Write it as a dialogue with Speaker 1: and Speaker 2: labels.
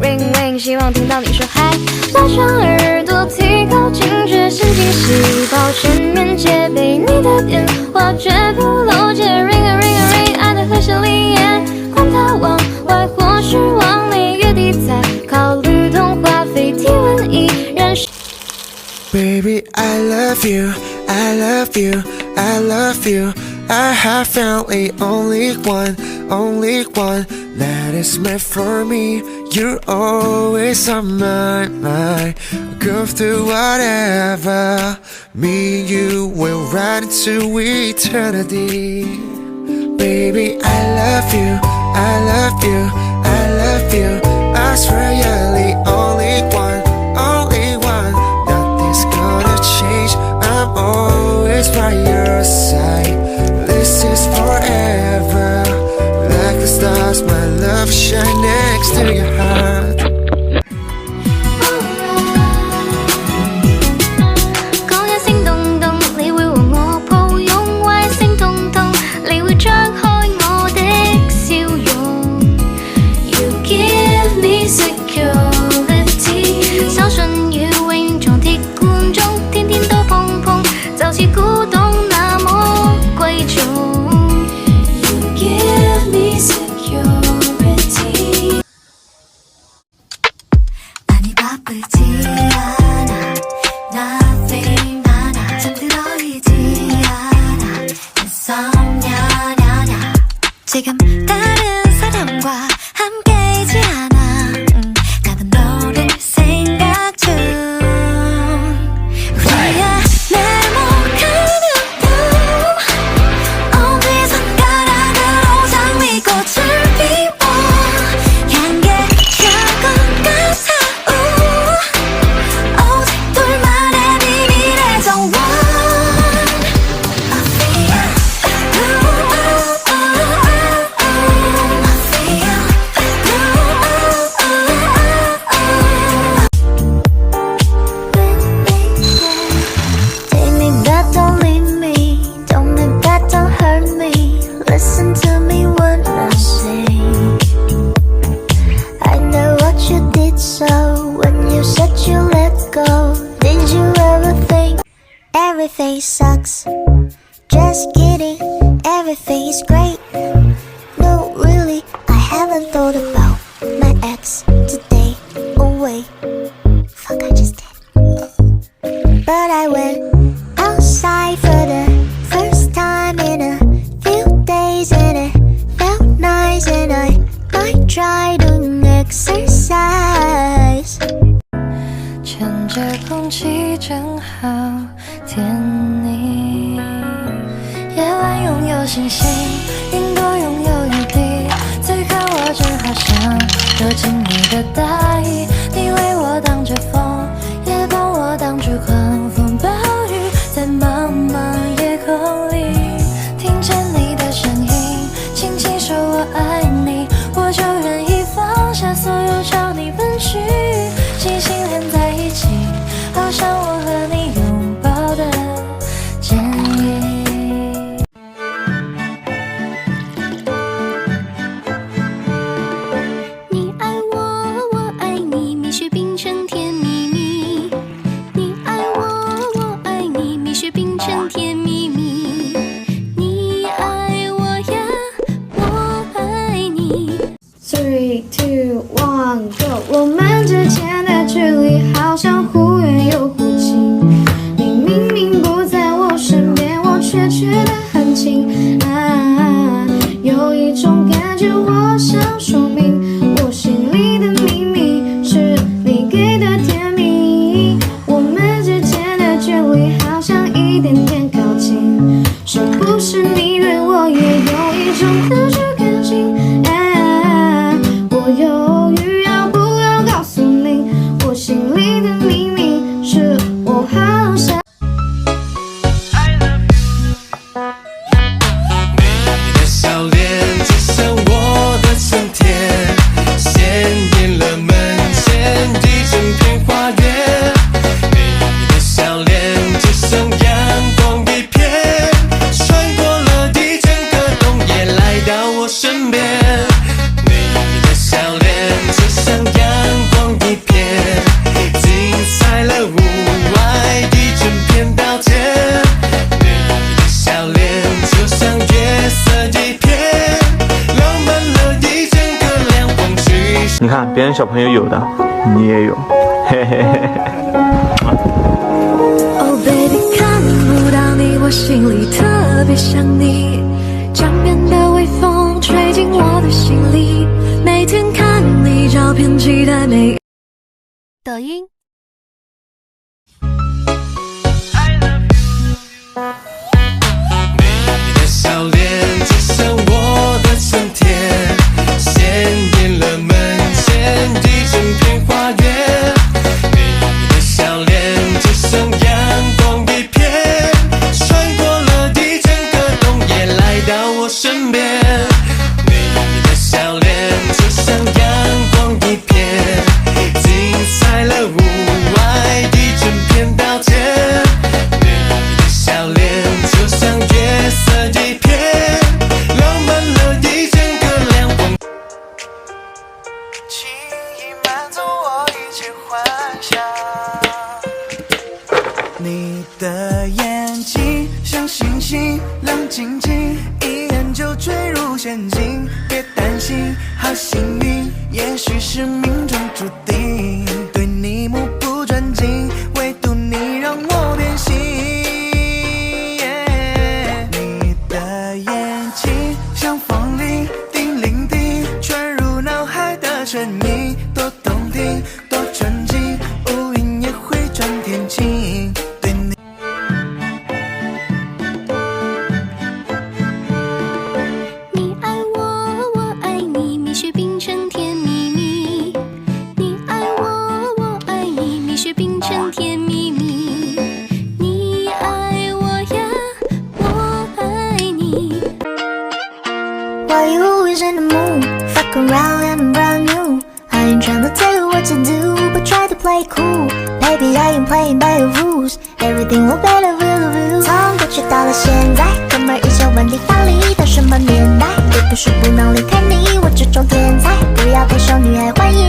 Speaker 1: ring ring ring， 希望听到你说嗨。拉长耳朵，提高警觉，神经细胞全面戒备，你的电话绝不漏接。ring a ring a ring， 爱的和弦里耶，管它往外或是往内，月底再考虑通话费，体温依然是。
Speaker 2: Baby, I love you, I love you, I love you. I have found the only one that is meant for me. You're always on my mind. Go through whatever. Me and you will ride into eternity. Baby, I love you, I love you, I love you. I swear you're the only one. Nothing's gonna change. I'm always by your side. This is forever. Like the stars, my love shine next to your heart.
Speaker 1: 講一聲動動，你會和我抱擁，壞聲痛痛，你會張開我的笑容。You give me security， 相信要永遠藏鐵罐中，天天都碰碰，就似古董那麼貴重。You give me security。 많이 바쁘지 않아 Nothing 많아 잠들어있지 않아 insomnia 지금 다른 사람과 함께이지 않아 나도 너를 생각 중 우리의 네모칸 눈 어디 손가락으로 장미꽃을 피워 향기로운 가사우 오직 둘만의 비밀의 정원 Take me back, don't leave me. Don't make back, don't hurt me. Listen to me when I sing. I know what you did, so when you said you let go, did you ever think everything sucks? Just kidding, everything is great. No, really, I haven't thought about my ex today. Oh wait, fuck, I just did. But I went outside for the first time in a few days, and it felt nice, and I might try doing exercise. 趁着空气正好甜腻，夜晚拥有星星，云朵拥有雨滴，此刻我正好想躲进你的大衣，你为我挡着风，也帮我挡住狂风暴雨，在茫茫夜空里听见你的声音，轻轻说我爱你，我就愿意放下所有朝你奔去，心心连在一起，好像我和你拥抱的剪影。你爱我，我爱你，蜜雪冰城甜蜜蜜。你爱我，我爱你，蜜雪冰城甜蜜蜜。你爱我呀，我爱你。3、2、1 go， 我们之间的距离好像忽远又忽近，你明明不在我身边，我却觉得很近啊，有一种感觉，我想说明我心里的秘密是你给的甜蜜，我们之间的距离好像一点点靠近，是不是你对我也有一种特殊感情？我犹豫要不要告诉你，我心里的秘密是
Speaker 3: 你看别人小朋友有的，你也有，嘿嘿嘿嘿。
Speaker 4: Oh baby， 看不到你，我心里特别想你。江边的微风吹进我的心里，每天看你照片，期待每。
Speaker 1: 抖音。
Speaker 5: 你的笑脸就像我的春天，鲜艳了门前一整片花园。你的笑脸就像阳光一片，穿过了一整个冬夜，来到我身边。你的笑脸就像阳光一片，精彩了屋外一整片稻田。你的笑脸就像月色一片，浪漫了一整个亮光。
Speaker 2: 轻易满足我一切幻想。你的眼睛像星星亮晶晶，一眼就坠入陷阱。别担心，好幸运，也许是命中注定。对你目不转睛，唯独你让我变心。你的眼睛像风铃，叮铃叮，传入脑海的声音，多动听，多纯净，乌云也会转天晴。对你。
Speaker 1: 你爱我，我爱你，蜜雪冰城甜蜜蜜。你爱我，我爱你，蜜雪冰城甜蜜蜜。你爱我呀，我爱你。
Speaker 6: Why you always in the mood? Fuck around and brand new. I ain't tryna tell you what to do, but try to play cool. Baby, I ain't playing by your rules. Everything will better with you. 从过去到了现在，哥们一些问题放离到什么年代？也不是不能离开你，我这种天才。不要太少女爱换颜